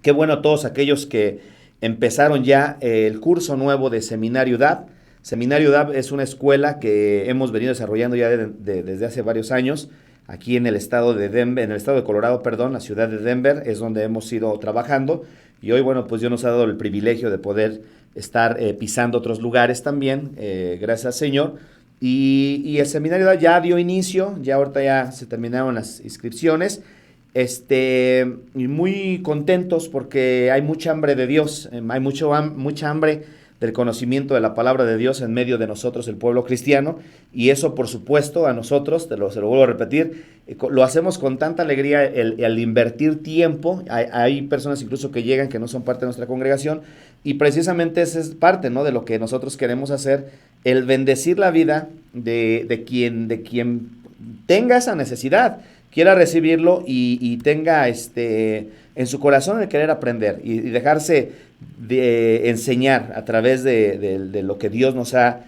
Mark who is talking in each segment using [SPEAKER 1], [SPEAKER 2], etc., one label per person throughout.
[SPEAKER 1] Qué bueno a todos aquellos que empezaron ya el curso nuevo de Seminario DAP. Seminario DAP es una escuela que hemos venido desarrollando ya desde hace varios años aquí en el estado de Denver, en el estado de Colorado, perdón, la ciudad de Denver es donde hemos ido trabajando y hoy, bueno, pues Dios nos ha dado el privilegio de poder estar pisando otros lugares también, gracias al Señor. Y el seminario ya dio inicio, ya ahorita ya se terminaron las inscripciones. Y muy contentos porque hay mucha hambre de Dios, hay mucha hambre del conocimiento de la palabra de Dios en medio de nosotros, el pueblo cristiano, y eso por supuesto a nosotros, se lo vuelvo a repetir, lo hacemos con tanta alegría al invertir tiempo. Hay personas incluso que llegan que no son parte de nuestra congregación, y precisamente esa es parte, ¿no?, de lo que nosotros queremos hacer, el bendecir la vida de quien tenga esa necesidad, quiera recibirlo y tenga en su corazón el querer aprender y dejarse de enseñar a través de lo que Dios nos ha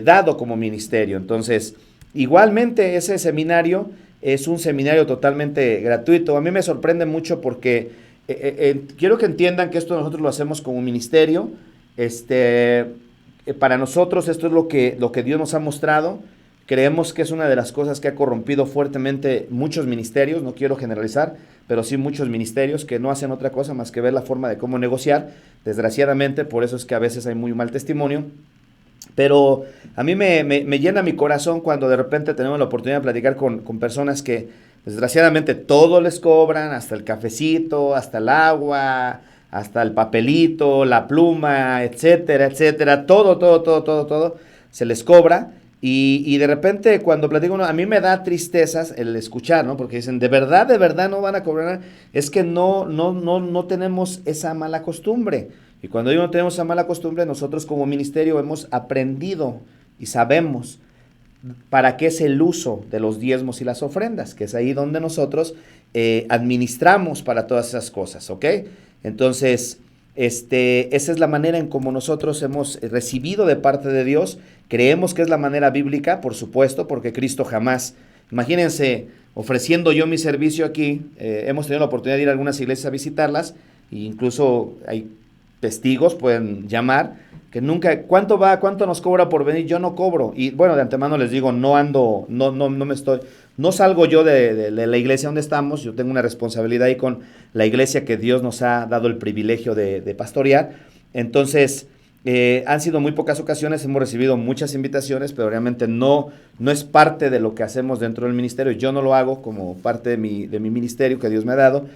[SPEAKER 1] dado como ministerio. Entonces, igualmente ese seminario es un seminario totalmente gratuito. A mí me sorprende mucho porque quiero que entiendan que esto nosotros lo hacemos como ministerio. Para nosotros esto es lo que Dios nos ha mostrado. Creemos que es una de las cosas que ha corrompido fuertemente muchos ministerios, no quiero generalizar, pero sí muchos ministerios que no hacen otra cosa más que ver la forma de cómo negociar. Desgraciadamente, por eso es que a veces hay muy mal testimonio. Pero a mí me llena mi corazón cuando de repente tenemos la oportunidad de platicar con personas que desgraciadamente todo les cobran, hasta el cafecito, hasta el agua, hasta el papelito, la pluma, etcétera, etcétera, todo se les cobra. Y de repente cuando platico, a mí me da tristezas el escuchar, ¿no? Porque dicen, de verdad no van a cobrar. Es que no tenemos esa mala costumbre. Y cuando digo no tenemos esa mala costumbre, nosotros como ministerio hemos aprendido y sabemos para qué es el uso de los diezmos y las ofrendas, que es ahí donde nosotros administramos para todas esas cosas, ¿ok? Entonces, esa es la manera en como nosotros hemos recibido de parte de Dios. Creemos que es la manera bíblica, por supuesto, porque Cristo jamás, imagínense, ofreciendo yo mi servicio aquí, hemos tenido la oportunidad de ir a algunas iglesias a visitarlas, e incluso hay testigos, pueden llamar, que nunca, ¿cuánto nos cobra por venir? Yo no cobro, y bueno, de antemano les digo, no salgo yo de la iglesia donde estamos, yo tengo una responsabilidad ahí con la iglesia que Dios nos ha dado el privilegio de pastorear. Entonces, han sido muy pocas ocasiones, hemos recibido muchas invitaciones, pero realmente no es parte de lo que hacemos dentro del ministerio. Yo no lo hago como parte de mi ministerio que Dios me ha dado,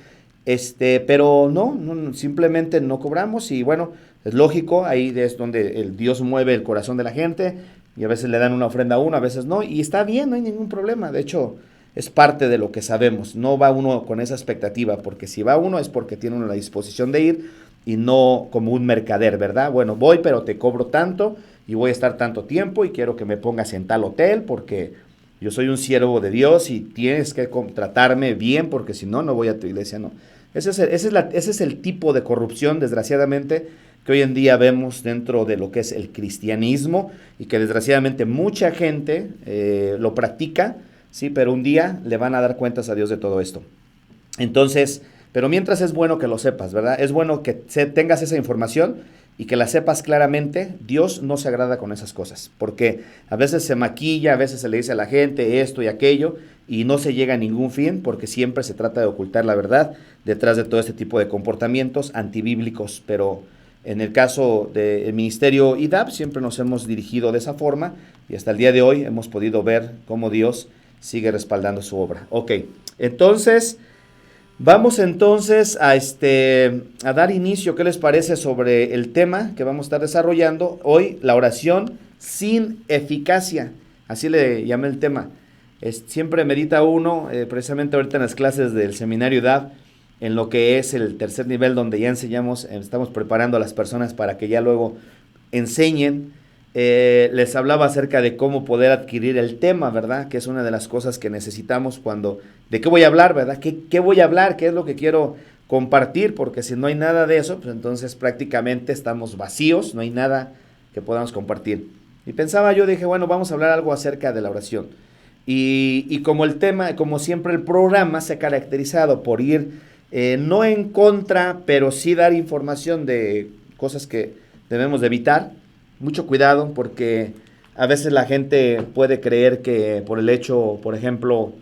[SPEAKER 1] pero no, simplemente no cobramos. Y bueno, es lógico, ahí es donde el Dios mueve el corazón de la gente, y a veces le dan una ofrenda a uno, a veces no, y está bien, no hay ningún problema. De hecho, es parte de lo que sabemos. No va uno con esa expectativa, porque si va uno es porque tiene uno la disposición de ir y no como un mercader, ¿verdad? Bueno, voy, pero te cobro tanto y voy a estar tanto tiempo y quiero que me pongas en tal hotel porque yo soy un siervo de Dios y tienes que tratarme bien porque si no, no voy a tu iglesia, no. Ese es el tipo de corrupción, desgraciadamente, que hoy en día vemos dentro de lo que es el cristianismo y que desgraciadamente mucha gente lo practica, sí, pero un día le van a dar cuentas a Dios de todo esto. Entonces, pero mientras es bueno que lo sepas, ¿verdad? Es bueno que tengas esa información y que la sepas claramente. Dios no se agrada con esas cosas, porque a veces se maquilla, a veces se le dice a la gente esto y aquello, y no se llega a ningún fin, porque siempre se trata de ocultar la verdad detrás de todo este tipo de comportamientos antibíblicos. Pero en el caso del ministerio IDAP siempre nos hemos dirigido de esa forma, y hasta el día de hoy hemos podido ver cómo Dios sigue respaldando su obra. Ok, entonces vamos entonces a dar inicio. ¿Qué les parece sobre el tema que vamos a estar desarrollando hoy? La oración sin eficacia, así le llamé el tema. Siempre medita uno, precisamente ahorita en las clases del seminario DAP, en lo que es el tercer nivel, donde ya enseñamos, estamos preparando a las personas para que ya luego enseñen. Les hablaba acerca de cómo poder adquirir el tema, ¿verdad? Que es una de las cosas que necesitamos ¿de qué voy a hablar, verdad? ¿Qué voy a hablar? ¿Qué es lo que quiero compartir? Porque si no hay nada de eso, pues entonces prácticamente estamos vacíos, no hay nada que podamos compartir. Y pensaba yo, dije, bueno, vamos a hablar algo acerca de la oración. Y como el tema, como siempre el programa se ha caracterizado por ir no en contra, pero sí dar información de cosas que debemos de evitar. Mucho cuidado, porque a veces la gente puede creer que por el hecho, por ejemplo,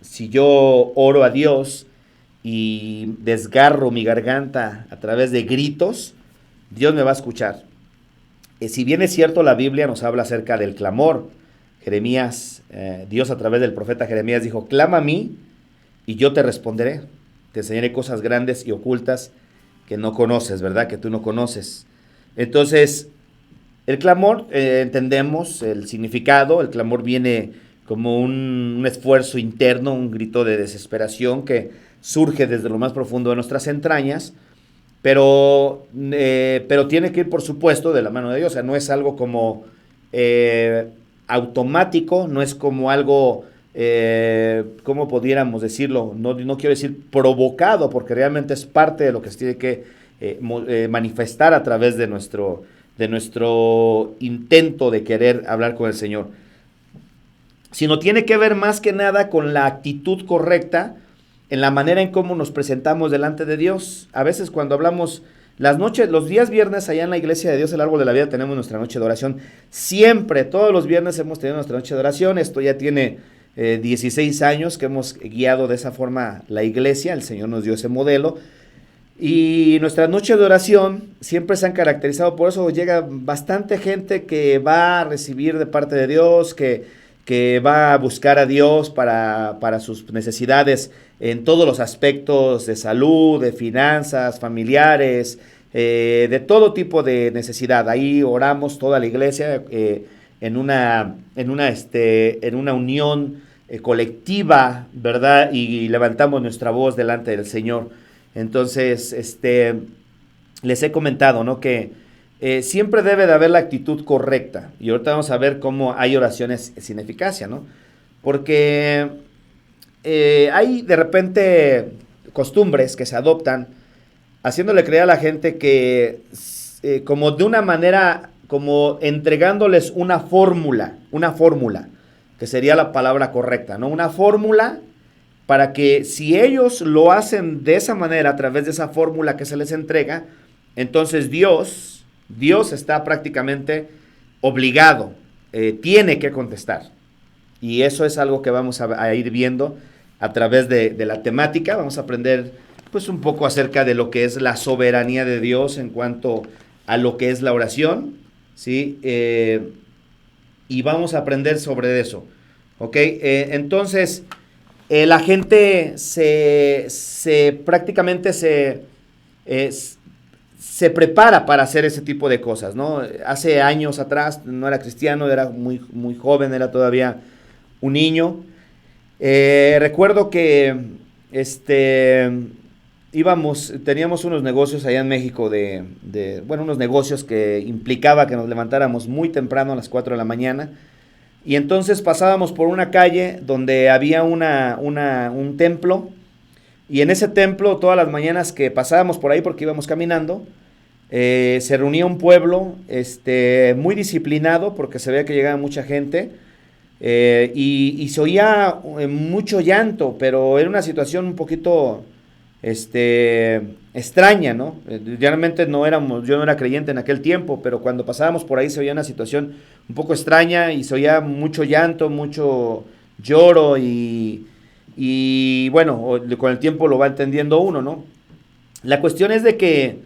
[SPEAKER 1] si yo oro a Dios y desgarro mi garganta a través de gritos, Dios me va a escuchar. Si bien es cierto, la Biblia nos habla acerca del clamor. Jeremías, Dios a través del profeta Jeremías dijo: clama a mí y yo te responderé. Te enseñaré cosas grandes y ocultas que no conoces, ¿verdad? Que tú no conoces. Entonces, el clamor, entendemos el significado. El clamor viene como un esfuerzo interno, un grito de desesperación que surge desde lo más profundo de nuestras entrañas, pero tiene que ir, por supuesto, de la mano de Dios. O sea, no es algo como automático, no es como algo, ¿cómo pudiéramos decirlo? No quiero decir provocado, porque realmente es parte de lo que se tiene que manifestar a través de nuestro intento de querer hablar con el Señor, sino tiene que ver más que nada con la actitud correcta en la manera en cómo nos presentamos delante de Dios. A veces cuando hablamos los días viernes allá en la iglesia de Dios, el árbol de la vida, tenemos nuestra noche de oración. Siempre, todos los viernes hemos tenido nuestra noche de oración. Esto ya tiene 16 años que hemos guiado de esa forma la iglesia. El Señor nos dio ese modelo. Y nuestras noches de oración siempre se han caracterizado por eso. Llega bastante gente que va a recibir de parte de Dios, que va a buscar a Dios para sus necesidades en todos los aspectos de salud, de finanzas, familiares, de todo tipo de necesidad. Ahí oramos toda la iglesia en una unión colectiva, ¿verdad? Y levantamos nuestra voz delante del Señor. Entonces, les he comentado, ¿no?, que siempre debe de haber la actitud correcta. Y ahorita vamos a ver cómo hay oraciones sin eficacia, ¿no? Porque hay de repente costumbres que se adoptan haciéndole creer a la gente que como de una manera, como entregándoles una fórmula, que sería la palabra correcta, ¿no? Una fórmula para que si ellos lo hacen de esa manera, a través de esa fórmula que se les entrega, entonces Dios está prácticamente obligado, tiene que contestar. Y eso es algo que vamos a ir viendo a través de la temática. Vamos a aprender pues un poco acerca de lo que es la soberanía de Dios en cuanto a lo que es la oración, ¿sí? Y vamos a aprender sobre eso, ¿ok? Entonces, la gente prácticamente se prepara para hacer ese tipo de cosas, ¿no? Hace años atrás no era cristiano, era muy, muy joven, era todavía un niño. Recuerdo que teníamos unos negocios allá en México unos negocios que implicaba que nos levantáramos muy temprano a las 4 de la mañana. Y entonces pasábamos por una calle donde había un templo, y en ese templo todas las mañanas que pasábamos por ahí, porque íbamos caminando, se reunía un pueblo muy disciplinado, porque se veía que llegaba mucha gente, y se oía mucho llanto, pero era una situación un poquito extraña, ¿no? Realmente yo no era creyente en aquel tiempo, pero cuando pasábamos por ahí se oía una situación un poco extraña y se oía mucho llanto, mucho lloro y bueno, con el tiempo lo va entendiendo uno, ¿no? La cuestión es de que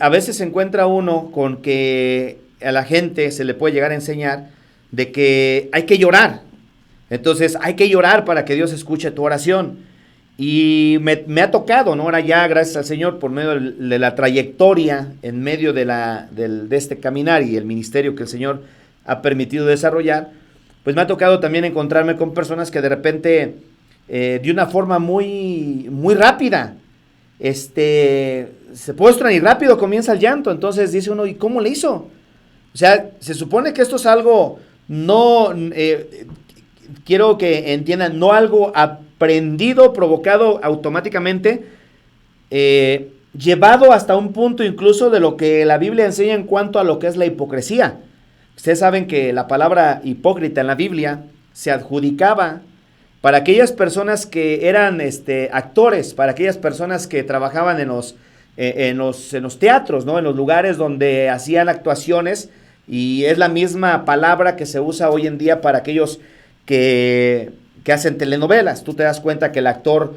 [SPEAKER 1] a veces se encuentra uno con que a la gente se le puede llegar a enseñar de que hay que llorar. Entonces hay que llorar para que Dios escuche tu oración. Y me ha tocado, ¿no? Ahora ya, gracias al Señor, por medio de la trayectoria, en medio de este caminar y el ministerio que el Señor ha permitido desarrollar, pues me ha tocado también encontrarme con personas que de repente, de una forma muy, muy rápida, se postran y rápido comienza el llanto. Entonces dice uno, ¿y cómo le hizo? O sea, se supone que esto es algo, no, quiero que entiendan, no algo aprendido, provocado automáticamente, llevado hasta un punto incluso de lo que la Biblia enseña en cuanto a lo que es la hipocresía. Ustedes saben que la palabra hipócrita en la Biblia se adjudicaba para aquellas personas que eran actores, para aquellas personas que trabajaban en los teatros, ¿no? En los lugares donde hacían actuaciones, y es la misma palabra que se usa hoy en día para aquellos que hacen telenovelas. Tú te das cuenta que el actor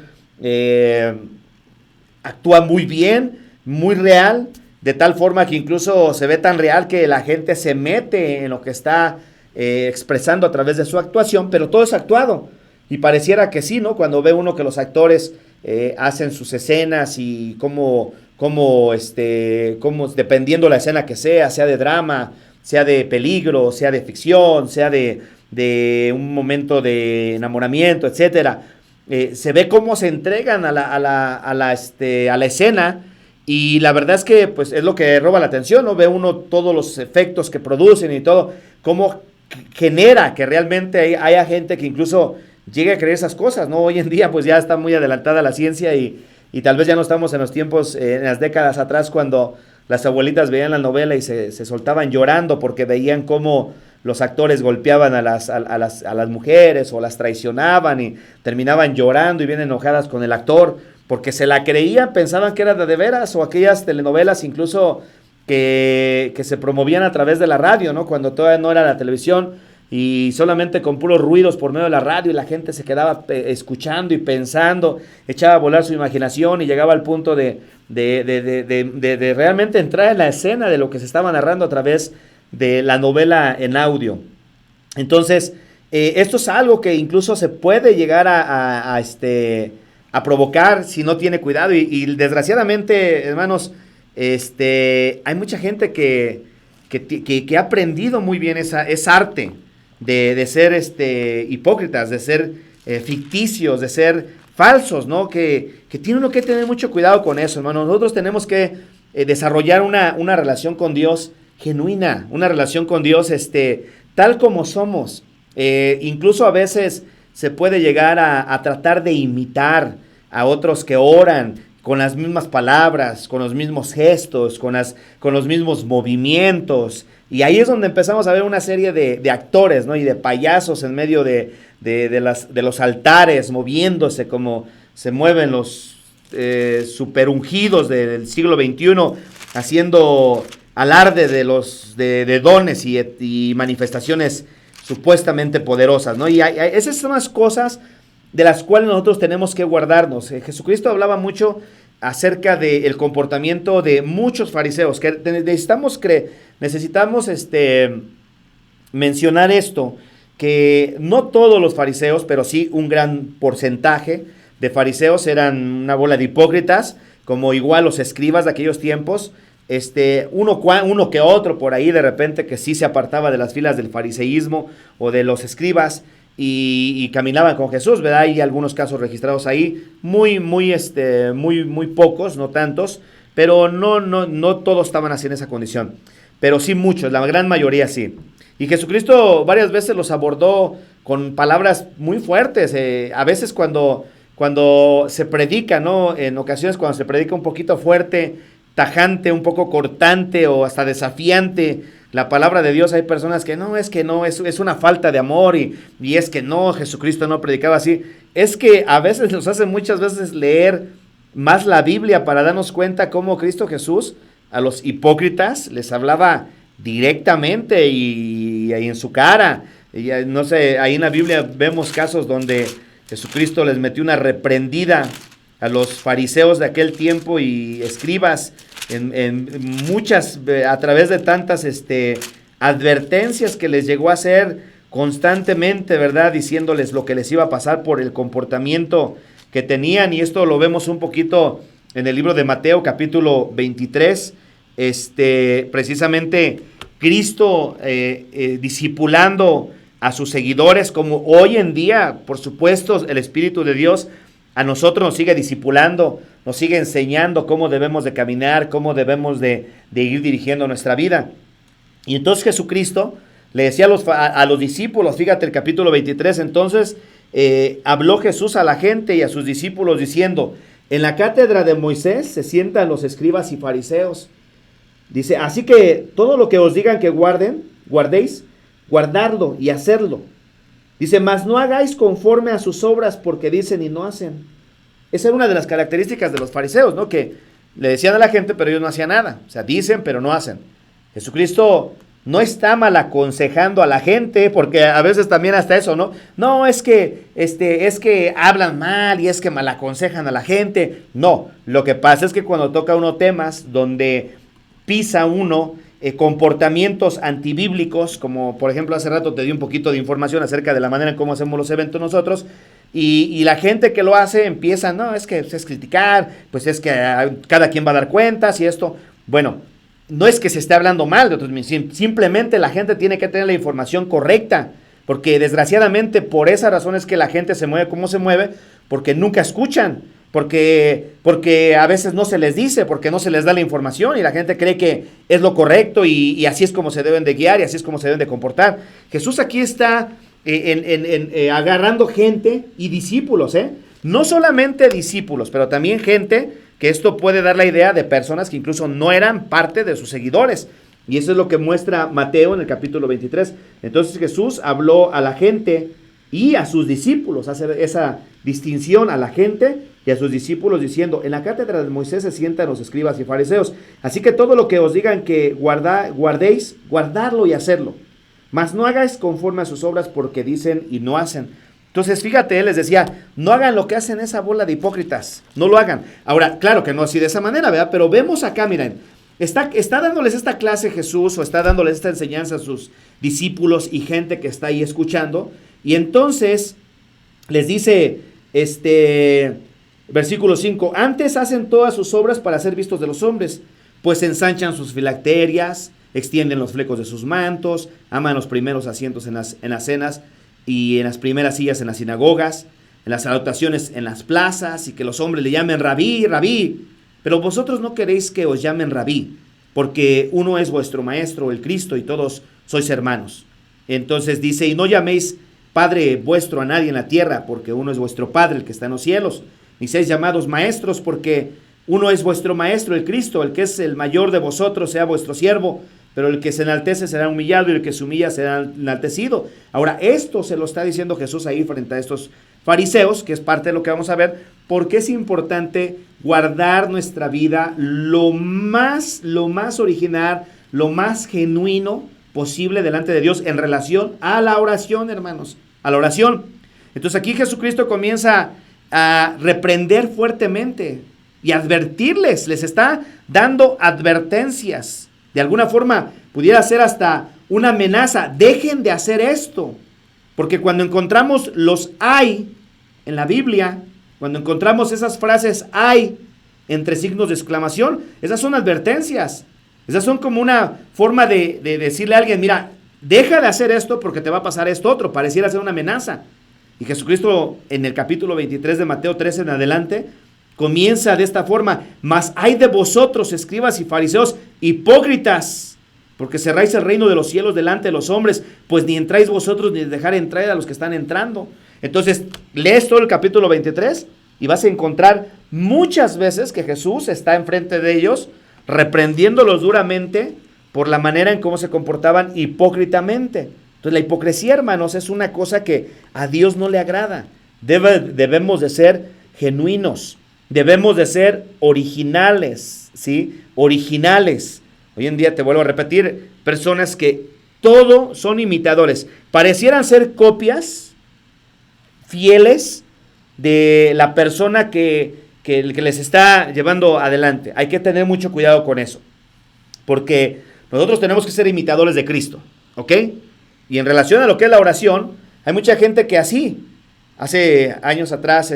[SPEAKER 1] actúa muy bien, muy real, de tal forma que incluso se ve tan real que la gente se mete en lo que está expresando a través de su actuación, pero todo es actuado. Y pareciera que sí, ¿no? Cuando ve uno que los actores hacen sus escenas y cómo dependiendo la escena que sea de drama, sea de peligro, sea de ficción, sea de un momento de enamoramiento, etcétera, se ve cómo se entregan a la escena, y la verdad es que pues es lo que roba la atención, ¿no? Ve uno todos los efectos que producen y todo, cómo genera que realmente haya gente que incluso llegue a creer esas cosas, ¿no? Hoy en día pues ya está muy adelantada la ciencia, y tal vez ya no estamos en los tiempos, en las décadas atrás, cuando las abuelitas veían la novela y se soltaban llorando porque veían cómo los actores golpeaban a las mujeres o las traicionaban, y terminaban llorando y bien enojadas con el actor porque se la creían, pensaban que era de veras, o aquellas telenovelas incluso que se promovían a través de la radio, ¿no? Cuando todavía no era la televisión, y solamente con puros ruidos por medio de la radio, y la gente se quedaba escuchando y pensando, echaba a volar su imaginación y llegaba al punto de realmente entrar en la escena de lo que se estaba narrando a través de la novela en audio. Entonces, esto es algo que incluso se puede llegar a provocar si no tiene cuidado, y desgraciadamente, hermanos, hay mucha gente que ha aprendido muy bien esa arte de ser hipócritas, de ser ficticios, de ser falsos, ¿no? Que tiene uno que tener mucho cuidado con eso, hermano. Nosotros tenemos que desarrollar una relación con Dios genuina, una relación con Dios tal como somos. Incluso a veces se puede llegar a tratar de imitar a otros que oran con las mismas palabras, con los mismos gestos, con los mismos movimientos. Y ahí es donde empezamos a ver una serie de actores, ¿no? Y de payasos en medio de los altares, moviéndose como se mueven los superungidos del siglo XXI, haciendo alarde de dones y manifestaciones supuestamente poderosas, ¿no? Y esas son las cosas de las cuales nosotros tenemos que guardarnos. Jesucristo hablaba mucho acerca del comportamiento de muchos fariseos, que necesitamos mencionar esto, que no todos los fariseos, pero sí un gran porcentaje de fariseos eran una bola de hipócritas, como igual los escribas de aquellos tiempos, uno que otro por ahí de repente que sí se apartaba de las filas del fariseísmo o de los escribas, y caminaban con Jesús, ¿verdad? Hay algunos casos registrados ahí, muy pocos, no tantos, pero no todos estaban así en esa condición, pero sí muchos, la gran mayoría sí. Y Jesucristo varias veces los abordó con palabras muy fuertes, a veces cuando se predica, ¿no? En ocasiones cuando se predica un poquito fuerte, tajante, un poco cortante o hasta desafiante la palabra de Dios, hay personas que no, es una falta de amor, y es que no, Jesucristo no predicaba así. Es que a veces nos hace muchas veces leer más la Biblia para darnos cuenta cómo Cristo Jesús a los hipócritas les hablaba directamente y en su cara. Y, no sé, ahí en la Biblia vemos casos donde Jesucristo les metió una reprendida a los fariseos de aquel tiempo y escribas a través de tantas advertencias que les llegó a hacer constantemente, ¿verdad? Diciéndoles lo que les iba a pasar por el comportamiento que tenían, y esto lo vemos un poquito en el libro de Mateo, capítulo 23, precisamente Cristo discipulando a sus seguidores, como hoy en día, por supuesto, el Espíritu de Dios a nosotros nos sigue discipulando, nos sigue enseñando cómo debemos de caminar, cómo debemos de ir dirigiendo nuestra vida. Y entonces Jesucristo le decía a los discípulos, fíjate el capítulo 23, entonces habló Jesús a la gente y a sus discípulos diciendo: en la cátedra de Moisés se sientan los escribas y fariseos. Dice, así que todo lo que os digan que guardéis, guardadlo y hacerlo. Dice, mas no hagáis conforme a sus obras porque dicen y no hacen. Esa era una de las características de los fariseos, ¿no? Que le decían a la gente, pero ellos no hacían nada. O sea, dicen, pero no hacen. Jesucristo no está mal aconsejando a la gente, porque a veces también hasta eso, ¿no? No, es que hablan mal y es que mal aconsejan a la gente. No, lo que pasa es que cuando toca uno temas donde pisa uno comportamientos antibíblicos, como por ejemplo hace rato te di un poquito de información acerca de la manera en cómo hacemos los eventos nosotros, y la gente que lo hace empieza, no, es que es criticar, pues es que cada quien va a dar cuentas y esto. Bueno, no es que se esté hablando mal de otros, simplemente la gente tiene que tener la información correcta, porque desgraciadamente por esa razón es que la gente se mueve como se mueve, porque nunca escuchan, porque a veces no se les dice, porque no se les da la información y la gente cree que es lo correcto y así es como se deben de guiar y así es como se deben de comportar. Jesús aquí está agarrando gente y discípulos, no solamente discípulos, pero también gente que esto puede dar la idea de personas que incluso no eran parte de sus seguidores. Y eso es lo que muestra Mateo en el capítulo 23. Entonces Jesús habló a la gente y a sus discípulos, hace esa distinción a la gente y a sus discípulos diciendo, en la cátedra de Moisés se sientan los escribas y fariseos, así que todo lo que os digan que guardéis, guardarlo y hacerlo, mas no hagáis conforme a sus obras porque dicen y no hacen. Entonces, fíjate, él les decía, no hagan lo que hacen esa bola de hipócritas, no lo hagan. Ahora, claro que no así de esa manera, ¿verdad? Pero vemos acá, miren, está dándoles esta clase Jesús o está dándoles esta enseñanza a sus discípulos y gente que está ahí escuchando. Y entonces les dice, versículo 5, antes hacen todas sus obras para ser vistos de los hombres, pues ensanchan sus filacterias, extienden los flecos de sus mantos, aman los primeros asientos en las cenas y en las primeras sillas en las sinagogas, en las salutaciones en las plazas, y que los hombres le llamen rabí, rabí. Pero vosotros no queréis que os llamen rabí, porque uno es vuestro maestro, el Cristo, y todos sois hermanos. Entonces dice, y no llaméis Padre vuestro a nadie en la tierra, porque uno es vuestro Padre, el que está en los cielos. Ni seáis llamados maestros, porque uno es vuestro maestro, el Cristo. El que es el mayor de vosotros sea vuestro siervo, pero el que se enaltece será humillado y el que se humilla será enaltecido. Ahora, esto se lo está diciendo Jesús ahí frente a estos fariseos, que es parte de lo que vamos a ver, porque es importante guardar nuestra vida lo más original, lo más genuino posible delante de Dios en relación a la oración, hermanos, a la oración. Entonces aquí Jesucristo comienza a reprender fuertemente y advertirles, les está dando advertencias. De alguna forma pudiera ser hasta una amenaza, dejen de hacer esto, porque cuando encontramos los hay en la Biblia, cuando encontramos esas frases hay entre signos de exclamación, esas son advertencias, esas son como una forma de decirle a alguien, mira, deja de hacer esto porque te va a pasar esto otro, pareciera ser una amenaza. Y Jesucristo en el capítulo 23 de Mateo 13 en adelante comienza de esta forma, mas hay de vosotros, escribas y fariseos, hipócritas, porque cerráis el reino de los cielos delante de los hombres, pues ni entráis vosotros ni dejar entrar a los que están entrando. Entonces, lees todo el capítulo 23 y vas a encontrar muchas veces que Jesús está enfrente de ellos, reprendiéndolos duramente por la manera en cómo se comportaban hipócritamente. Entonces, la hipocresía, hermanos, es una cosa que a Dios no le agrada. Debemos de ser genuinos. Debemos de ser originales, ¿sí? Originales. Hoy en día, te vuelvo a repetir, personas que todo son imitadores. Parecieran ser copias fieles de la persona que les está llevando adelante. Hay que tener mucho cuidado con eso, porque nosotros tenemos que ser imitadores de Cristo, ¿ok? Y en relación a lo que es la oración, hay mucha gente que así, hace años atrás,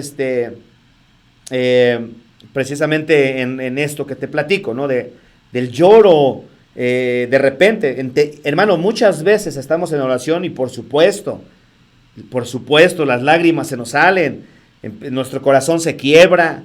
[SPEAKER 1] precisamente en esto que te platico, ¿no? Del lloro, de repente, hermano, muchas veces estamos en oración y por supuesto, las lágrimas se nos salen, nuestro corazón se quiebra,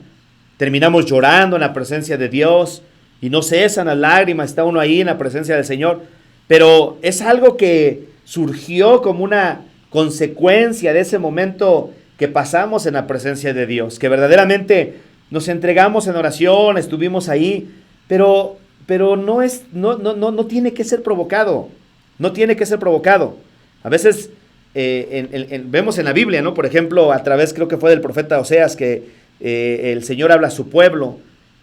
[SPEAKER 1] terminamos llorando en la presencia de Dios y no cesan las lágrimas, está uno ahí en la presencia del Señor, pero es algo que surgió como una consecuencia de ese momento que pasamos en la presencia de Dios, que verdaderamente nos entregamos en oración, estuvimos ahí, pero no tiene que ser provocado, no tiene que ser provocado. A veces vemos en la Biblia, ¿no? Por ejemplo, a través, creo que fue del profeta Oseas, que el Señor habla a su pueblo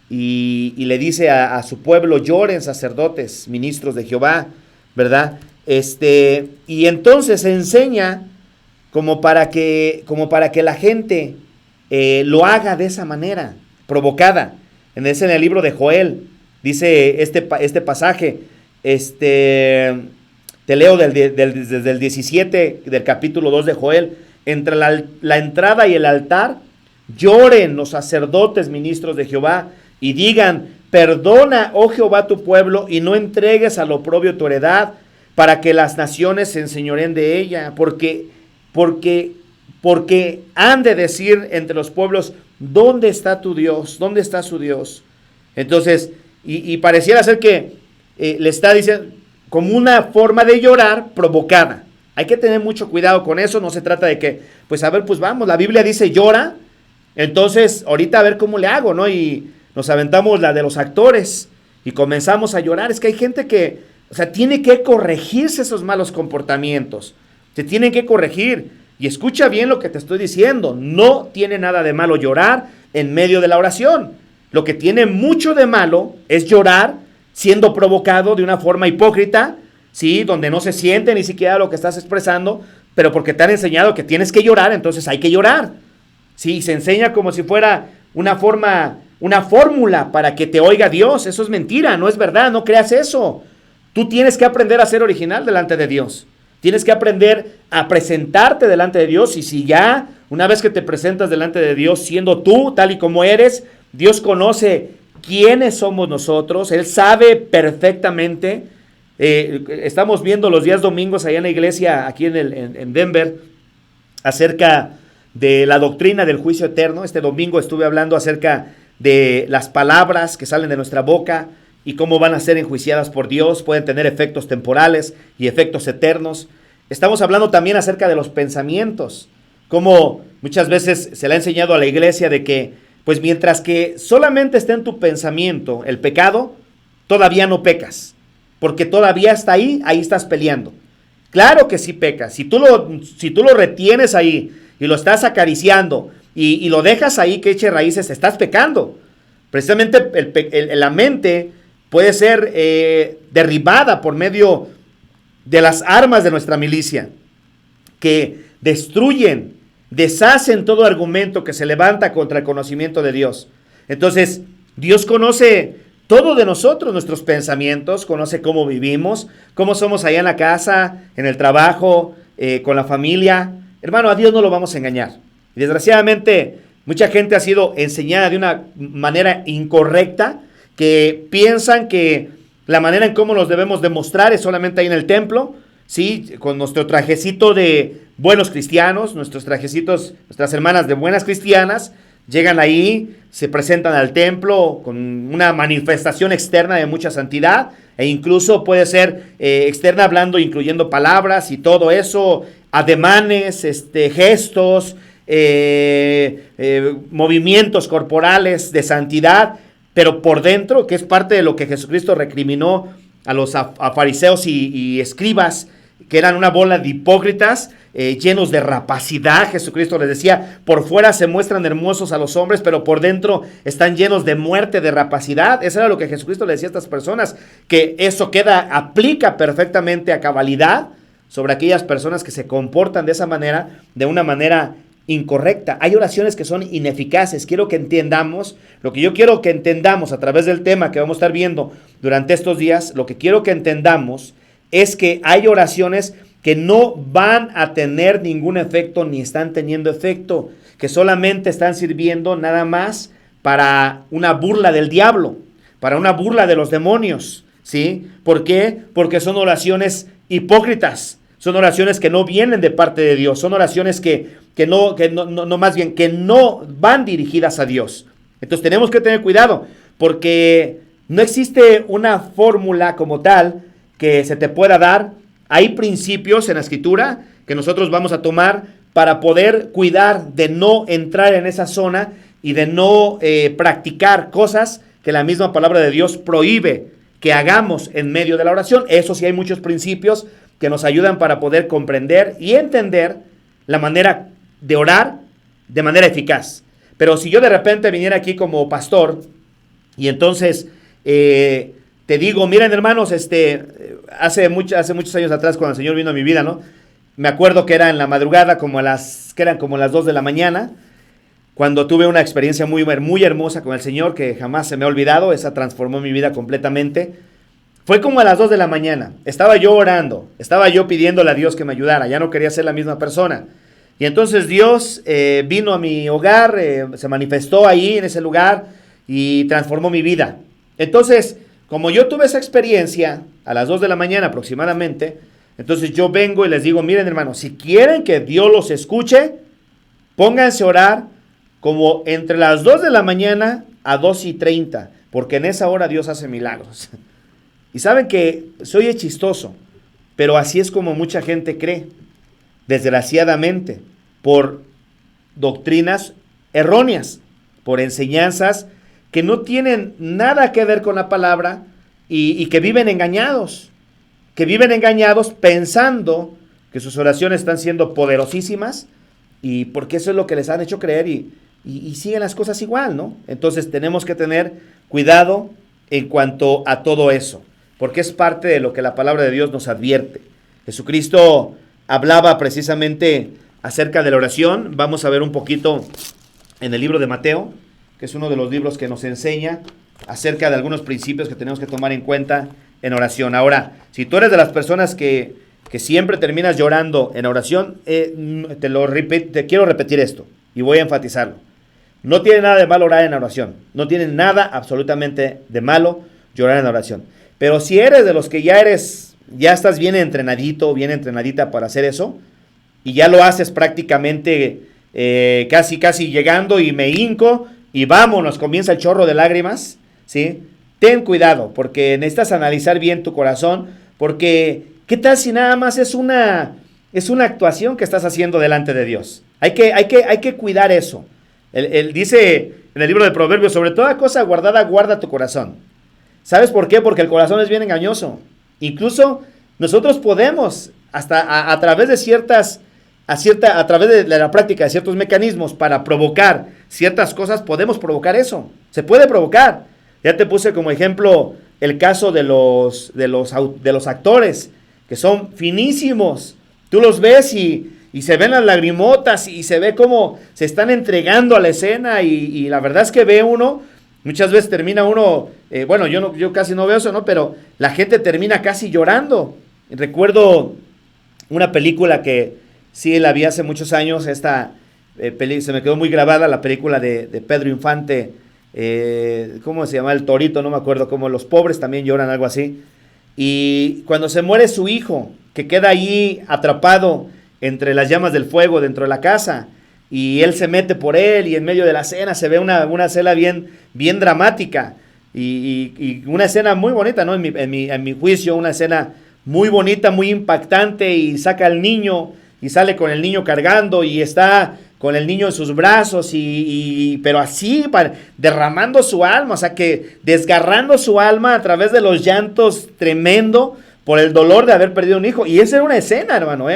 [SPEAKER 1] y le dice a su pueblo: lloren sacerdotes, ministros de Jehová, ¿verdad? Y entonces se enseña como para que la gente lo haga de esa manera, provocada. Es en el libro de Joel, dice este pasaje, te leo desde el 17 del capítulo 2 de Joel: entre la entrada y el altar lloren los sacerdotes, ministros de Jehová, y digan: perdona, oh Jehová, tu pueblo, y no entregues al oprobio tu heredad, para que las naciones se enseñoreen de ella, porque han de decir entre los pueblos: ¿dónde está tu Dios? ¿Dónde está su Dios? Entonces, y pareciera ser que le está diciendo como una forma de llorar provocada. Hay que tener mucho cuidado con eso. No se trata de que, pues a ver, pues vamos, la Biblia dice llora, entonces ahorita a ver cómo le hago, ¿no? Y nos aventamos la de los actores y comenzamos a llorar. Es que hay gente que, o sea, tiene que corregirse esos malos comportamientos. Se tienen que corregir. Y escucha bien lo que te estoy diciendo. No tiene nada de malo llorar en medio de la oración. Lo que tiene mucho de malo es llorar siendo provocado de una forma hipócrita, ¿sí? Donde no se siente ni siquiera lo que estás expresando, pero porque te han enseñado que tienes que llorar, entonces hay que llorar. Sí, se enseña como si fuera una fórmula para que te oiga Dios. Eso es mentira, no es verdad, no creas eso. Tú tienes que aprender a ser original delante de Dios. Tienes que aprender a presentarte delante de Dios, y si ya, una vez que te presentas delante de Dios siendo tú, tal y como eres, Dios conoce quiénes somos nosotros, Él sabe perfectamente. Estamos viendo los días domingos allá en la iglesia, aquí en Denver, acerca de la doctrina del juicio eterno. Este domingo estuve hablando acerca de las palabras que salen de nuestra boca y cómo van a ser enjuiciadas por Dios. Pueden tener efectos temporales y efectos eternos. Estamos hablando también acerca de los pensamientos, como muchas veces se le ha enseñado a la iglesia de que, pues mientras que solamente esté en tu pensamiento el pecado, todavía no pecas, porque todavía está ahí estás peleando. Claro que sí pecas. Si tú lo retienes ahí y lo estás acariciando y lo dejas ahí que eche raíces, estás pecando. Precisamente la mente puede ser derribada por medio de las armas de nuestra milicia, que destruyen, deshacen todo argumento que se levanta contra el conocimiento de Dios. Entonces, Dios conoce todo de nosotros, nuestros pensamientos, conoce cómo vivimos, cómo somos allá en la casa, en el trabajo, con la familia. Hermano, a Dios no lo vamos a engañar. Y desgraciadamente, mucha gente ha sido enseñada de una manera incorrecta, que piensan que la manera en cómo nos debemos demostrar es solamente ahí en el templo, ¿sí? Con nuestro trajecito de buenos cristianos, nuestros trajecitos, nuestras hermanas de buenas cristianas, llegan ahí, se presentan al templo con una manifestación externa de mucha santidad, e incluso puede ser externa hablando, incluyendo palabras y todo eso, ademanes, gestos, movimientos corporales de santidad, pero por dentro, que es parte de lo que Jesucristo recriminó a los fariseos y escribas, que eran una bola de hipócritas, llenos de rapacidad. Jesucristo les decía: por fuera se muestran hermosos a los hombres, pero por dentro están llenos de muerte, de rapacidad. Eso era lo que Jesucristo le decía a estas personas, que eso aplica perfectamente a cabalidad sobre aquellas personas que se comportan de esa manera, de una manera incorrecta. Hay oraciones que son ineficaces. Quiero que entendamos, lo que yo quiero que entendamos a través del tema que vamos a estar viendo durante estos días, lo que quiero que entendamos es que hay oraciones que no van a tener ningún efecto ni están teniendo efecto, que solamente están sirviendo nada más para una burla del diablo, para una burla de los demonios, ¿sí? ¿Por qué? Porque son oraciones hipócritas, son oraciones que no vienen de parte de Dios, son oraciones que no van dirigidas a Dios. Entonces tenemos que tener cuidado, porque no existe una fórmula como tal que se te pueda dar. Hay principios en la Escritura que nosotros vamos a tomar para poder cuidar de no entrar en esa zona y de no practicar cosas que la misma palabra de Dios prohíbe que hagamos en medio de la oración. Eso sí, hay muchos principios que nos ayudan para poder comprender y entender la manera de orar de manera eficaz. Pero si yo de repente viniera aquí como pastor y entonces te digo, miren hermanos, hace muchos años atrás cuando el Señor vino a mi vida, ¿no? Me acuerdo que era en la madrugada, eran como las 2 de la mañana, cuando tuve una experiencia muy, muy hermosa con el Señor que jamás se me ha olvidado. Esa transformó mi vida completamente. Fue como a las 2 de la mañana, estaba yo orando, estaba yo pidiéndole a Dios que me ayudara, ya no quería ser la misma persona. Y entonces Dios vino a mi hogar, se manifestó ahí en ese lugar y transformó mi vida. Entonces, como yo tuve esa experiencia a las 2 de la mañana aproximadamente, entonces yo vengo y les digo, miren hermanos, si quieren que Dios los escuche, pónganse a orar como entre las 2 de la mañana a 2:30, porque en esa hora Dios hace milagros. Y saben que soy chistoso, pero así es como mucha gente cree, desgraciadamente, por doctrinas erróneas, por enseñanzas que no tienen nada que ver con la palabra y que viven engañados pensando que sus oraciones están siendo poderosísimas y porque eso es lo que les han hecho creer y siguen las cosas igual, ¿no? Entonces tenemos que tener cuidado en cuanto a todo eso, porque es parte de lo que la palabra de Dios nos advierte. Jesucristo hablaba precisamente acerca de la oración. Vamos a ver un poquito en el libro de Mateo, que es uno de los libros que nos enseña acerca de algunos principios que tenemos que tomar en cuenta en oración. Ahora, si tú eres de las personas que siempre terminas llorando en oración, te quiero repetir esto y voy a enfatizarlo. No tiene nada de malo orar en oración. No tiene nada absolutamente de malo llorar en oración. Pero si eres de los que ya estás bien entrenadito, bien entrenadita para hacer eso, y ya lo haces prácticamente casi llegando y me hinco y vámonos, comienza el chorro de lágrimas, ¿sí? Ten cuidado, porque necesitas analizar bien tu corazón, porque ¿qué tal si nada más es una actuación que estás haciendo delante de Dios? Hay que cuidar eso. Él dice en el libro de Proverbios, sobre toda cosa guardada, guarda tu corazón. ¿Sabes por qué? Porque el corazón es bien engañoso. Incluso nosotros podemos, hasta a través de a través de la práctica de ciertos mecanismos para provocar ciertas cosas, podemos provocar eso. Se puede provocar. Ya te puse como ejemplo el caso de los actores, que son finísimos. Tú los ves y se ven las lagrimotas y se ve cómo se están entregando a la escena y la verdad es que ve uno, muchas veces termina uno, yo casi no veo eso, ¿no? Pero la gente termina casi llorando. Recuerdo una película que sí la vi hace muchos años, se me quedó muy grabada, la película de Pedro Infante, ¿cómo se llama? El Torito, no me acuerdo, como los pobres también lloran, algo así. Y cuando se muere su hijo, que queda ahí atrapado entre las llamas del fuego dentro de la casa, y él se mete por él, y en medio de la escena se ve una escena bien dramática, y una escena muy bonita, ¿no? En mi juicio, una escena muy bonita, muy impactante, y saca al niño, y sale con el niño cargando, y está con el niño en sus brazos, pero así, derramando su alma, o sea que desgarrando su alma a través de los llantos tremendo por el dolor de haber perdido un hijo. Y esa era una escena, hermano,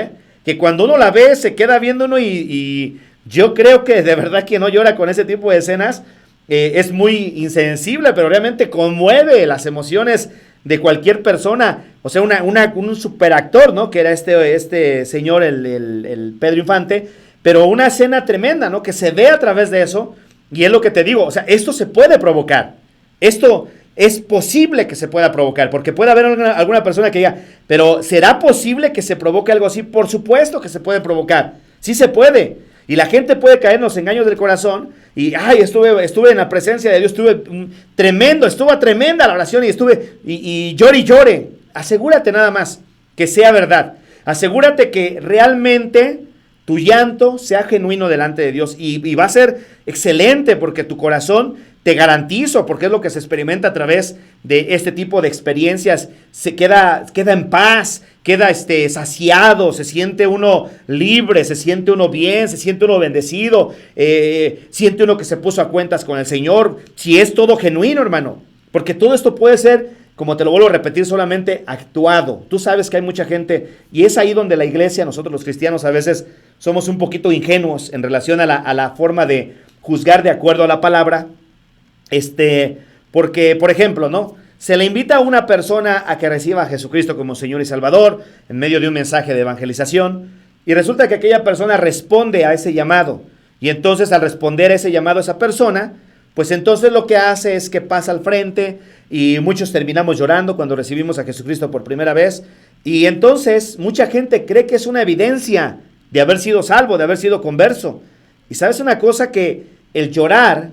[SPEAKER 1] que cuando uno la ve, se queda viendo uno y yo creo que de verdad quien no llora con ese tipo de escenas es muy insensible, pero realmente conmueve las emociones de cualquier persona. O sea, un superactor, ¿no? Que era este señor, el Pedro Infante. Pero una escena tremenda, ¿no? Que se ve a través de eso, y es lo que te digo, o sea, esto se puede provocar, esto es posible que se pueda provocar, porque puede haber alguna persona que diga, pero ¿será posible que se provoque algo así? Por supuesto que se puede provocar, sí se puede, y la gente puede caer en los engaños del corazón, y estuve en la presencia de Dios, estuvo tremenda la oración, y llore, asegúrate nada más que sea verdad, asegúrate que realmente tu llanto sea genuino delante de Dios y va a ser excelente porque tu corazón, te garantizo, porque es lo que se experimenta a través de este tipo de experiencias, se queda en paz, queda saciado, se siente uno libre, se siente uno bien, se siente uno bendecido, siente uno que se puso a cuentas con el Señor, si es todo genuino, hermano, porque todo esto puede ser como te lo vuelvo a repetir, solamente actuado. Tú sabes que hay mucha gente, y es ahí donde la iglesia, nosotros los cristianos a veces somos un poquito ingenuos en relación a la forma de juzgar de acuerdo a la palabra. Porque, por ejemplo, ¿no? Se le invita a una persona a que reciba a Jesucristo como Señor y Salvador en medio de un mensaje de evangelización, y resulta que aquella persona responde a ese llamado, y entonces al responder a ese llamado a esa persona, pues entonces lo que hace es que pasa al frente, y muchos terminamos llorando cuando recibimos a Jesucristo por primera vez, y entonces mucha gente cree que es una evidencia de haber sido salvo, de haber sido converso. Y sabes una cosa, que el llorar,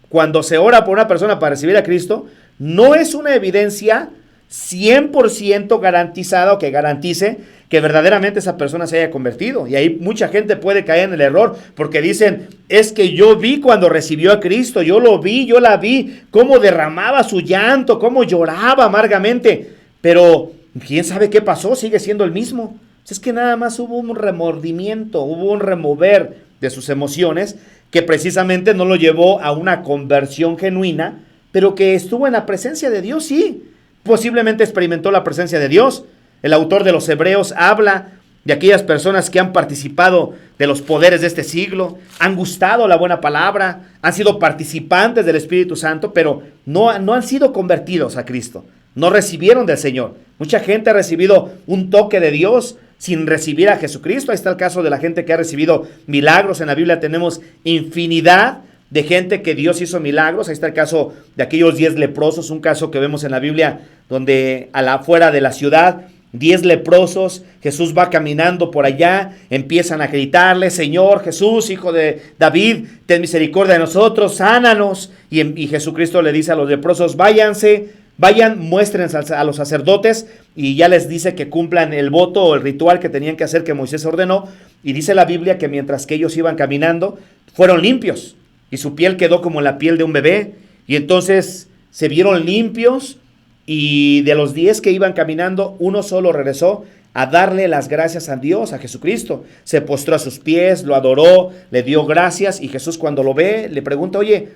[SPEAKER 1] cuando se ora por una persona para recibir a Cristo, no es una evidencia 100% garantizada o que garantice que verdaderamente esa persona se haya convertido. Y ahí mucha gente puede caer en el error porque dicen, es que yo vi cuando recibió a Cristo, yo lo vi, yo la vi, cómo derramaba su llanto, cómo lloraba amargamente, pero quién sabe qué pasó, sigue siendo el mismo. Es que nada más hubo un remordimiento, hubo un remover de sus emociones que precisamente no lo llevó a una conversión genuina, pero que estuvo en la presencia de Dios, sí, posiblemente experimentó la presencia de Dios. El autor de los Hebreos habla de aquellas personas que han participado de los poderes de este siglo, han gustado la buena palabra, han sido participantes del Espíritu Santo, pero no han sido convertidos a Cristo, no recibieron del Señor. Mucha gente ha recibido un toque de Dios sin recibir a Jesucristo. Ahí está el caso de la gente que ha recibido milagros. En la Biblia tenemos infinidad de gente que Dios hizo milagros. Ahí está el caso de aquellos 10 leprosos, un caso que vemos en la Biblia donde afuera de la ciudad, 10 leprosos, Jesús va caminando por allá, empiezan a gritarle, Señor Jesús, hijo de David, ten misericordia de nosotros, sánanos. Y Jesucristo le dice a los leprosos, vayan, muéstrense a los sacerdotes, y ya les dice que cumplan el voto o el ritual que tenían que hacer, que Moisés ordenó. Y dice la Biblia que mientras que ellos iban caminando, fueron limpios, y su piel quedó como la piel de un bebé, y entonces se vieron limpios, y de los 10 que iban caminando, uno solo regresó a darle las gracias a Dios, a Jesucristo. Se postró a sus pies, lo adoró, le dio gracias, y Jesús cuando lo ve, le pregunta, oye,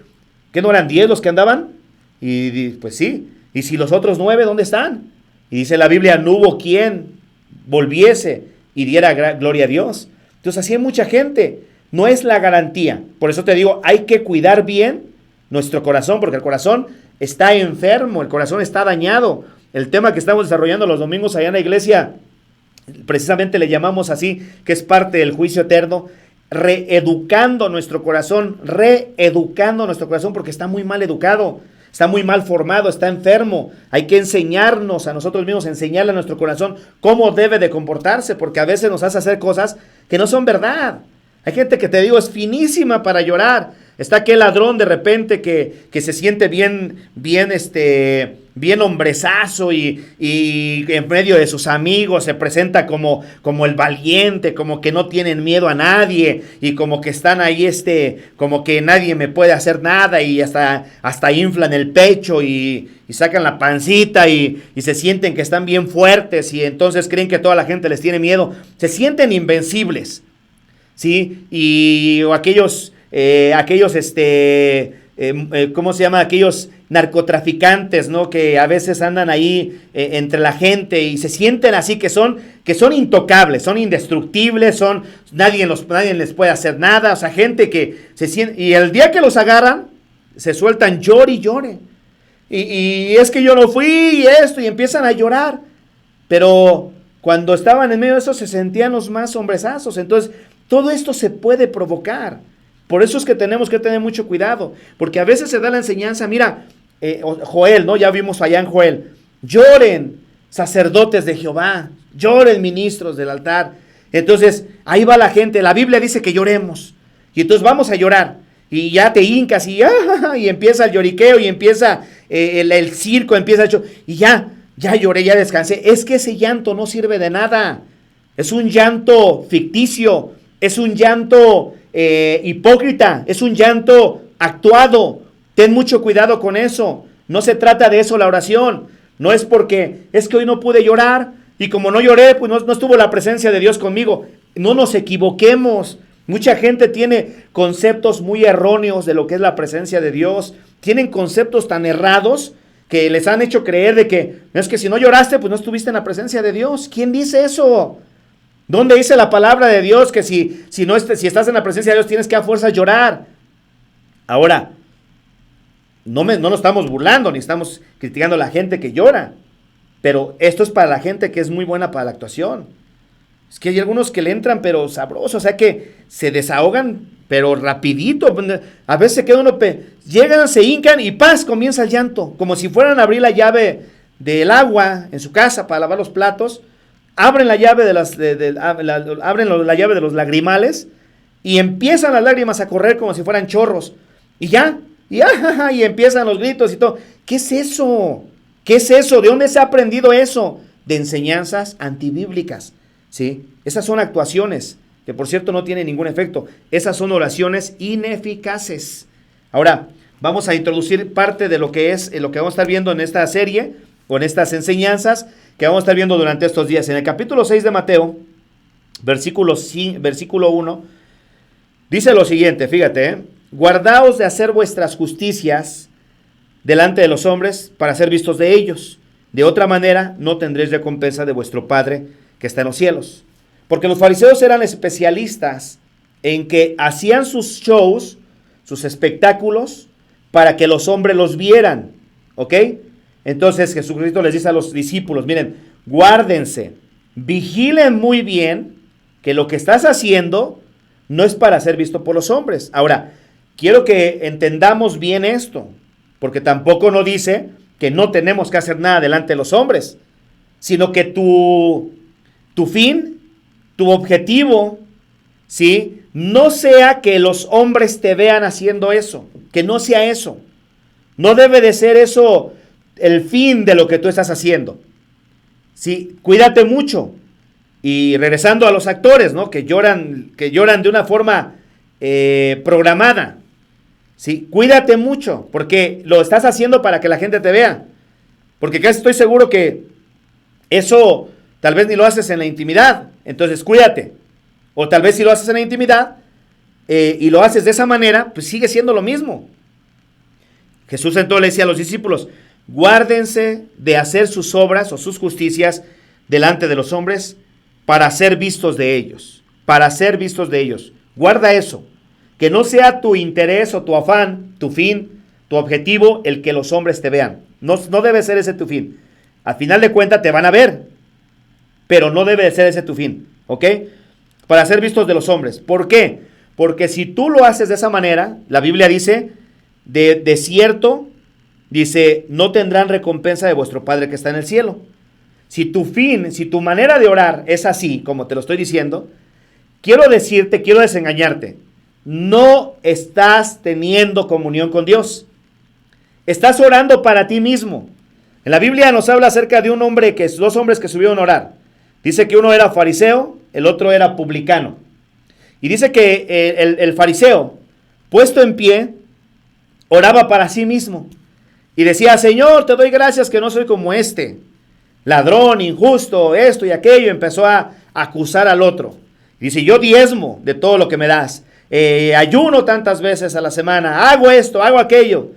[SPEAKER 1] ¿qué no eran 10 los que andaban? Y pues sí, ¿y si los otros 9 dónde están? Y dice la Biblia, no hubo quien volviese y diera gloria a Dios. Entonces así hay mucha gente, no es la garantía. Por eso te digo, hay que cuidar bien nuestro corazón, porque el corazón está enfermo, el corazón está dañado. El tema que estamos desarrollando los domingos allá en la iglesia, precisamente le llamamos así, que es parte del juicio eterno, reeducando nuestro corazón, porque está muy mal educado, está muy mal formado, está enfermo. Hay que enseñarnos a nosotros mismos, enseñarle a nuestro corazón cómo debe de comportarse, porque a veces nos hace hacer cosas que no son verdad. Hay gente que, te digo, es finísima para llorar. Está aquel ladrón de repente que se siente bien hombrezazo y en medio de sus amigos se presenta como el valiente, como que no tienen miedo a nadie, y como que están ahí, como que nadie me puede hacer nada, y hasta inflan el pecho y sacan la pancita y se sienten que están bien fuertes, y entonces creen que toda la gente les tiene miedo. Se sienten invencibles, ¿sí? Y o aquellos ¿cómo se llama? Aquellos narcotraficantes, ¿no? Que a veces andan ahí entre la gente y se sienten así, que son intocables, son indestructibles, nadie les puede hacer nada. O sea, gente que se siente, y el día que los agarran, se sueltan llore y llore. Y es que yo no fui y esto, y empiezan a llorar. Pero cuando estaban en medio de eso, se sentían los más hombrezazos. Entonces, todo esto se puede provocar. Por eso es que tenemos que tener mucho cuidado, porque a veces se da la enseñanza, mira, Joel, ¿no? Ya vimos allá en Joel, lloren sacerdotes de Jehová, lloren ministros del altar. Entonces, ahí va la gente, la Biblia dice que lloremos, y entonces vamos a llorar, y ya te hincas, y empieza el lloriqueo, y empieza el circo, y ya lloré, ya descansé. Es que ese llanto no sirve de nada, es un llanto ficticio, es un llanto hipócrita, es un llanto actuado. Ten mucho cuidado con eso. No se trata de eso la oración. No es porque es que hoy no pude llorar, y como no lloré, pues no estuvo la presencia de Dios conmigo. No nos equivoquemos. Mucha gente tiene conceptos muy erróneos de lo que es la presencia de Dios. Tienen conceptos tan errados que les han hecho creer de que es que si no lloraste, pues no estuviste en la presencia de Dios. ¿Quién dice eso? ¿Dónde dice la palabra de Dios que si estás en la presencia de Dios tienes que a fuerza llorar? Ahora, no nos estamos burlando ni estamos criticando a la gente que llora, pero esto es para la gente que es muy buena para la actuación. Es que hay algunos que le entran pero sabroso, o sea que se desahogan pero rapidito. A veces se queda uno, llegan, se hincan y ¡paz! Comienza el llanto, como si fueran a abrir la llave del agua en su casa para lavar los platos. Abren la llave la llave de los lagrimales y empiezan las lágrimas a correr como si fueran chorros. Y empiezan los gritos y todo. ¿Qué es eso? ¿Qué es eso? ¿De dónde se ha aprendido eso? De enseñanzas antibíblicas, ¿sí? Esas son actuaciones que, por cierto, no tienen ningún efecto. Esas son oraciones ineficaces. Ahora, vamos a introducir parte de lo que es lo que vamos a estar viendo en esta serie, con estas enseñanzas que vamos a estar viendo durante estos días. En el capítulo 6 de Mateo, versículo 1, dice lo siguiente, fíjate, guardaos de hacer vuestras justicias delante de los hombres para ser vistos de ellos. De otra manera, no tendréis recompensa de vuestro Padre que está en los cielos. Porque los fariseos eran especialistas en que hacían sus shows, sus espectáculos, para que los hombres los vieran, ¿ok? Entonces Jesucristo les dice a los discípulos, miren, guárdense, vigilen muy bien que lo que estás haciendo no es para ser visto por los hombres. Ahora, quiero que entendamos bien esto, porque tampoco no dice que no tenemos que hacer nada delante de los hombres, sino que tu fin, tu objetivo, ¿sí? No sea que los hombres te vean haciendo eso, que no sea eso. No debe de ser eso el fin de lo que tú estás haciendo. Sí, cuídate mucho. Y regresando a los actores, ¿no? Que lloran de una forma programada. Sí, cuídate mucho, porque lo estás haciendo para que la gente te vea. Porque casi estoy seguro que eso tal vez ni lo haces en la intimidad. Entonces cuídate. O tal vez si lo haces en la intimidad y lo haces de esa manera, pues sigue siendo lo mismo. Jesús entonces le decía a los discípulos, guárdense de hacer sus obras o sus justicias delante de los hombres para ser vistos de ellos. Para ser vistos de ellos. Guarda eso. Que no sea tu interés o tu afán, tu fin, tu objetivo, el que los hombres te vean. No debe ser ese tu fin. Al final de cuentas te van a ver, pero no debe de ser ese tu fin, ¿ok? Para ser vistos de los hombres. ¿Por qué? Porque si tú lo haces de esa manera, la Biblia dice, de cierto, dice, no tendrán recompensa de vuestro Padre que está en el cielo. Si tu fin, si tu manera de orar es así, como te lo estoy diciendo, quiero decirte, quiero desengañarte, no estás teniendo comunión con Dios. Estás orando para ti mismo. En la Biblia nos habla acerca de dos hombres que subieron a orar. Dice que uno era fariseo, el otro era publicano. Y dice que el fariseo, puesto en pie, oraba para sí mismo. Y decía, Señor, te doy gracias que no soy como este, ladrón, injusto, esto y aquello. Empezó a acusar al otro. Dice, yo diezmo de todo lo que me das. Ayuno tantas veces a la semana, hago esto, hago aquello.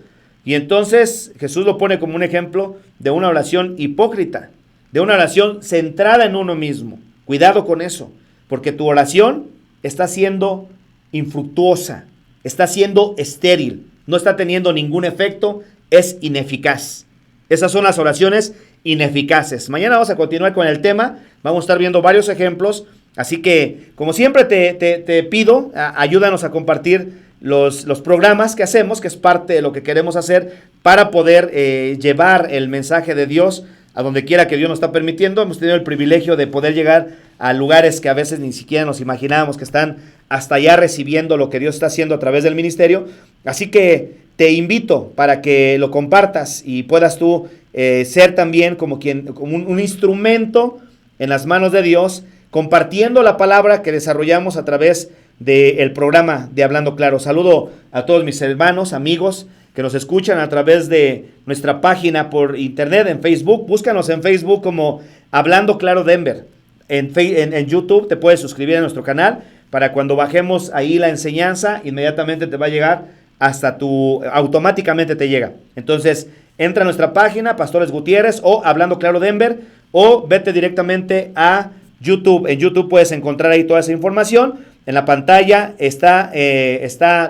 [SPEAKER 1] Y entonces Jesús lo pone como un ejemplo de una oración hipócrita, de una oración centrada en uno mismo. Cuidado con eso, porque tu oración está siendo infructuosa, está siendo estéril, no está teniendo ningún efecto, es ineficaz. Esas son las oraciones ineficaces. Mañana vamos a continuar con el tema, vamos a estar viendo varios ejemplos. Así que, como siempre, te pido, ayúdanos a compartir los programas que hacemos, que es parte de lo que queremos hacer para poder llevar el mensaje de Dios a donde quiera que Dios nos está permitiendo. Hemos tenido el privilegio de poder llegar a lugares que a veces ni siquiera nos imaginábamos que están hasta allá recibiendo lo que Dios está haciendo a través del ministerio. Así que te invito para que lo compartas y puedas tú ser también como un instrumento en las manos de Dios, compartiendo la palabra que desarrollamos a través del programa de Hablando Claro. Saludo a todos mis hermanos, amigos que nos escuchan a través de nuestra página por internet, en Facebook. Búscanos en Facebook como Hablando Claro Denver. En YouTube te puedes suscribir a nuestro canal para cuando bajemos ahí la enseñanza, inmediatamente te va a llegar automáticamente te llega. Entonces, entra a nuestra página, Pastores Gutiérrez o Hablando Claro Denver, o vete directamente a YouTube. En YouTube puedes encontrar ahí toda esa información. En la pantalla está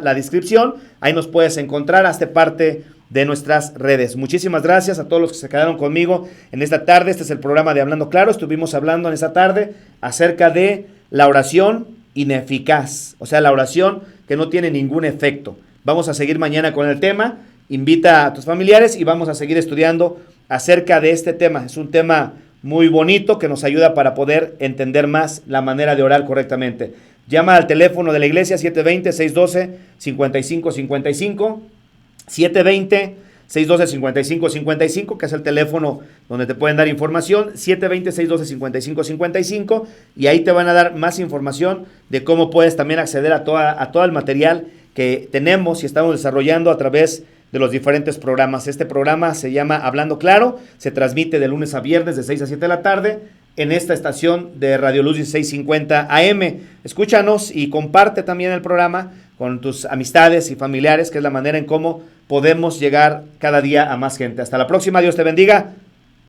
[SPEAKER 1] la descripción. Ahí nos puedes encontrar. Hazte parte de nuestras redes. Muchísimas gracias a todos los que se quedaron conmigo en esta tarde. Este es el programa de Hablando Claro. Estuvimos hablando en esta tarde acerca de la oración ineficaz. O sea, la oración que no tiene ningún efecto. Vamos a seguir mañana con el tema. Invita a tus familiares y vamos a seguir estudiando acerca de este tema. Es un tema muy bonito que nos ayuda para poder entender más la manera de orar correctamente. Llama al teléfono de la iglesia 720-612-5555, 720-612-5555, que es el teléfono donde te pueden dar información, 720-612-5555, y ahí te van a dar más información de cómo puedes también acceder a todo el material que tenemos y estamos desarrollando a través de los diferentes programas. Este programa se llama Hablando Claro, se transmite de lunes a viernes de 6 a 7 de la tarde en esta estación de Radio Luz 1650 AM. Escúchanos y comparte también el programa con tus amistades y familiares, que es la manera en cómo podemos llegar cada día a más gente. Hasta la próxima, Dios te bendiga.